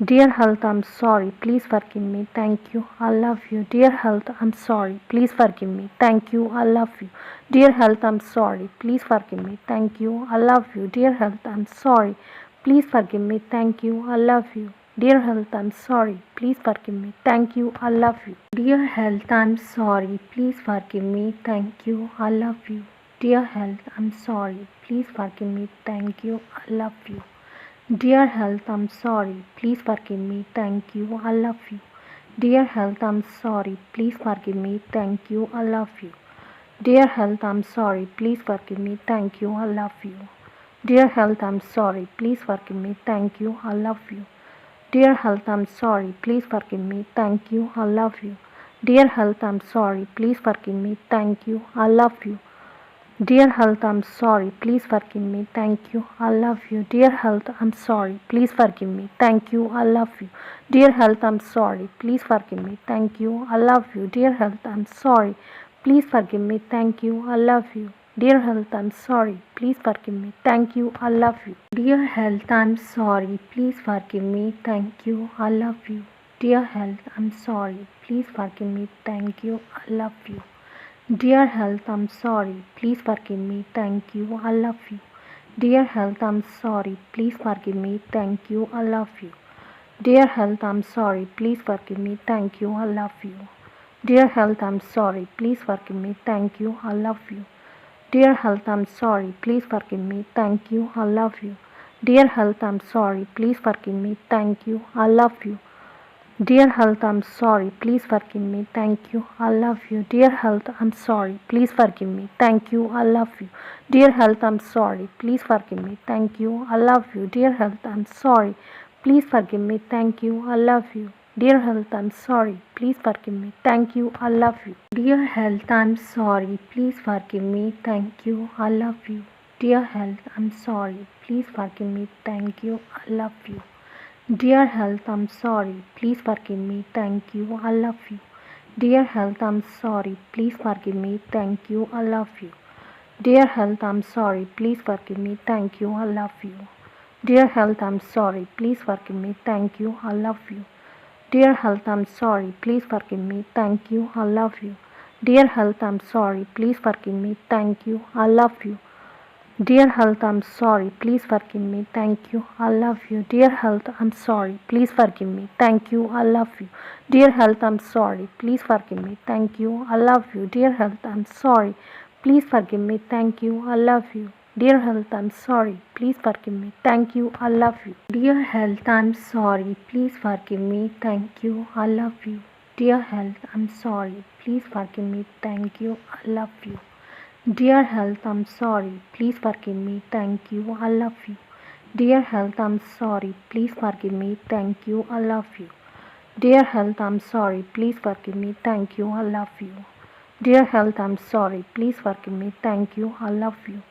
Dear health, I'm sorry. Please forgive me. Thank you. I love you. Dear health, I'm sorry. Please forgive me. Thank you. I love you. Dear health, I'm sorry. Please forgive me. Thank you. I love you. Dear health, I'm sorry. Please forgive me. Thank you. I love you. Dear health, I'm sorry. Please forgive me. Thank you. I love you. Dear health, I'm sorry. Please forgive me. Thank you. I love you. Dear health, I'm sorry. Please forgive me. Thank you. I love you. Dear health, I'm sorry. Please forgive me. Thank you. I love you. Dear health, I'm sorry. Please forgive me. Thank you. I love you. Dear health, I'm sorry. Please forgive me. Thank you. I love you. Dear health, I'm sorry. Please forgive me. Thank you. I love you. Dear health, I'm sorry. Please forgive me. Thank you. I love you. Dear health, I'm sorry. Please forgive me. Thank you. I love you. Dear health, I'm sorry. Please forgive me. Thank you. I love you. Dear health, I'm sorry. Please forgive me. Thank you. I love you. Dear health, I'm sorry. Please forgive me. Thank you. I love you. Dear health, I'm sorry. Please forgive me. Thank you. I love you. Dear health, I'm sorry. Please forgive me. Thank you. I love you. Dear health, I'm sorry. Please forgive me. Thank you. I love you. Dear health, I'm sorry. Please forgive me. Thank you. I love you. Dear health, I'm sorry. Please forgive me. Thank you. I love you. Dear health, I'm sorry. Please forgive me. Thank you. I love you. Dear health, I'm sorry. Please forgive me. Thank you. I love you. Dear health, I'm sorry. Please forgive me. Thank you. I love you. Dear health, I'm sorry. Please forgive me. Thank you. I love you. Dear health, I'm sorry. Please forgive me. Thank you. I love you. Dear health, I'm sorry. Please forgive me. Thank you. I love you. Dear health, I'm sorry. Please forgive me. Thank you. I love you. Dear health, I'm sorry. Please forgive me. Thank you. I love you. Dear health, I'm sorry. Please forgive me. Thank you. I love you. Dear health, I'm sorry. Please forgive me. Thank you. I love you. Dear health, I'm sorry. Please forgive me. Thank you. I love you. Dear health, I'm sorry. Please forgive me. Thank you. I love you. Dear health, I'm sorry. Please forgive me. Thank you. I love you. Dear health, I'm sorry. Please forgive me. Thank you. I love you. Dear health, I'm sorry. Please forgive me. Thank you. I love you. Dear health, I'm sorry. Please forgive me. Thank you. I love you. Dear health, I'm sorry. Please forgive me. Thank you. I love you. Dear health, I'm sorry. Please forgive me. Thank you. I love you. Dear health, I'm sorry. Please forgive me. Thank you. I love you. Dear health, I'm sorry. Please forgive me. Thank you. I love you. Dear health, I'm sorry. Please forgive me. Thank you. I love you. Dear health, I'm sorry. Please forgive me. Thank you. I love you. Dear health, I'm sorry. Please forgive me. Thank you. I love you. Dear health, I'm sorry. Please forgive me. Thank you. I love you. Dear health, I'm sorry. Please forgive me. Thank you. I love you. Dear health, I'm sorry. Please forgive me. Thank you. I love you. Dear health, I'm sorry. Please forgive me. Thank you. I love you. Dear health, I'm sorry. Please forgive me. Thank you. I love you. Dear health, I'm sorry. Please forgive me. Thank you. I love you.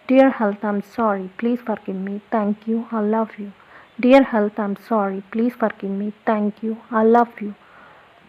Dear health, I'm sorry. Please forgive me. Thank you. I love you. Dear health, I'm sorry. Please forgive me. Thank you. I love you.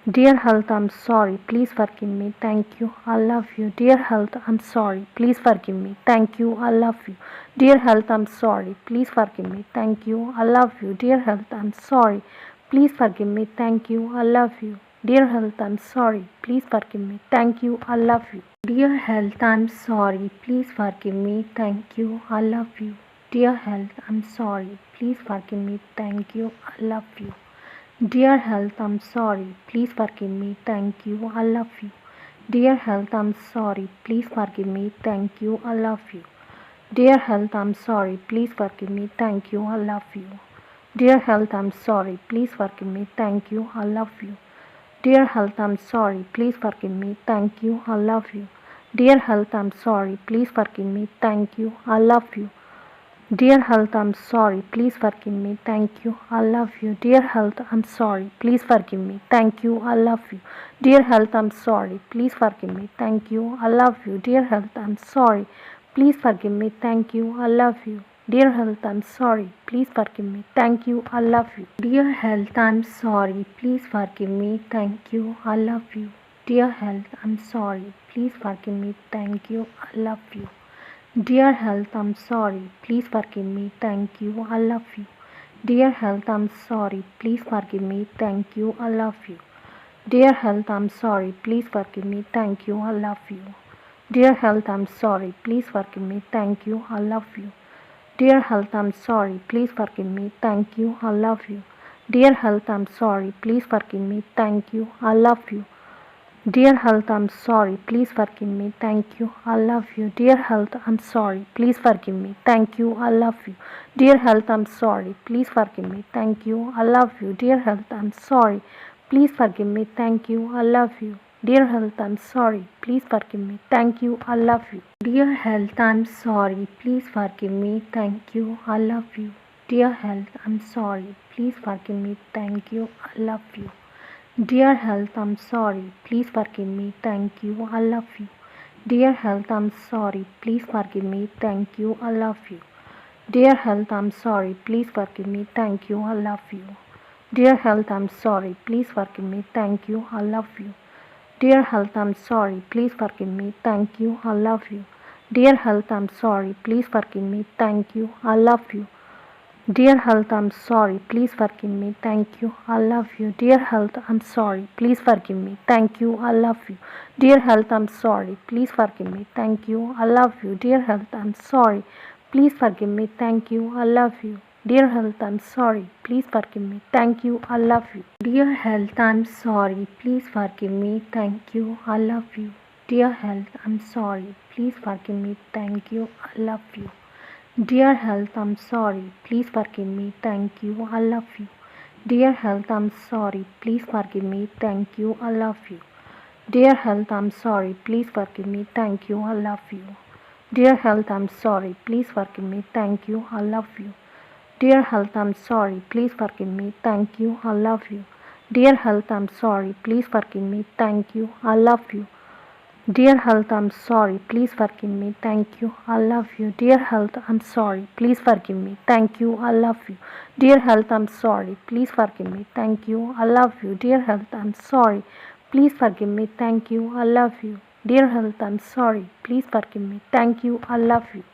Dear health, I'm sorry. Please forgive me. Thank you. I love you. Dear health, I'm sorry. Please forgive me. Thank you. I love you. Dear health, I'm sorry. Please forgive me. Thank you. I love you. Dear health, I'm sorry. Please forgive me. Thank you. I love you. Dear health, I'm sorry. Please forgive me. Thank you. I love you. Dear health, I'm sorry. Please forgive me. Thank you. I love you. Dear health, I'm sorry. Please forgive me. Thank you. I love you. Dear health, I'm sorry. Please forgive me. Thank you. I love you. Dear health, I'm sorry. Please forgive me. Thank you. I love you. Dear health, I'm sorry. Please forgive me. Thank you. I love you. Dear health, I'm sorry. Please forgive me. Thank you. I love you. Dear health, I'm sorry. Please forgive me. Thank you. I love you. Dear health, I'm sorry. Please forgive me. Thank you. I love you. Dear health, I'm sorry. Please forgive me. Thank you. I love you. Dear health, I'm sorry. Please forgive me. Thank you. I love you. Dear health, I'm sorry. Please forgive me. Thank you. I love you. Dear health, I'm sorry. Please forgive me. Thank you. I love you. Dear health, I'm sorry. Please forgive me. Thank you. I love you. Dear health, I'm sorry. Please forgive me. Thank you. I love you. Dear health, I'm sorry. Please forgive me. Thank you. I love you. Dear health, I'm sorry. Please forgive me. Thank you. I love you. Dear health, I'm sorry. Please forgive me. Thank you. I love you. Dear health, I'm sorry. Please forgive me. Thank you. I love you. Dear health, I'm sorry. Please forgive me. Thank you. I love you. Dear health, I'm sorry. Please forgive me. Thank you. I love you. Dear health, I'm sorry. Please forgive me. Thank you. I love you. Dear health, I'm sorry. Please forgive me. Thank you. I love you. Dear health, I'm sorry. Please forgive me. Thank you. I love you. Dear health, I'm sorry. Please forgive me. Thank you. I love you. Dear health, I'm sorry. Please forgive me. Thank you. I love you. Dear health, I'm sorry. Please forgive me. Thank you. I love you. Dear health, I'm sorry. Please forgive me. Thank you. I love you. Dear health, I'm sorry. Please forgive me. Thank you. I love you. Dear health, I'm sorry. Please forgive me. Thank you. I love you. Dear health, I'm sorry. Please forgive me. Thank you. I love you. Dear health, I'm sorry. Please forgive me. Thank you. I love you. Dear health, I'm sorry. Please forgive me. Thank you. I love you. Dear health, I'm sorry. Please forgive me. Thank you. I love you. Dear health, I'm sorry. Please forgive me. Thank you. I love you. Dear health, I'm sorry. Please forgive me. Thank you. I love you. Dear health, I'm sorry. Please forgive me. Thank you. I love you. Dear health, I'm sorry. Please forgive me. Thank you. I love you. Dear health, I'm sorry. Please forgive me. Thank you. I love you. Dear health, I'm sorry. Please forgive me. Thank you. I love you. Dear health, I'm sorry. Please forgive me. Thank you. I love you. Dear health, I'm sorry. Please forgive me. Thank you. I love you. Dear health, I'm sorry. Please forgive me. Thank you. I love you. Dear health, I'm sorry. Please forgive me. Thank you. I love you. Dear health, I'm sorry. Please forgive me. Thank you. I love you. Dear health, I'm sorry. Please forgive me. Thank you. I love you. Dear health, I'm sorry. Please forgive me. Thank you. I love you. Dear health, I'm sorry. Please forgive me. Thank you. I love you. Dear health, I'm sorry. Please forgive me. Thank you. I love you. Dear health, I'm sorry. Please forgive me. Thank you. I love you. Dear health, I'm sorry. Please forgive me. Thank you. I love you. Dear health, I'm sorry. Please forgive me. Thank you. I love you. Dear health, I'm sorry. Please forgive me. Thank you. I love you.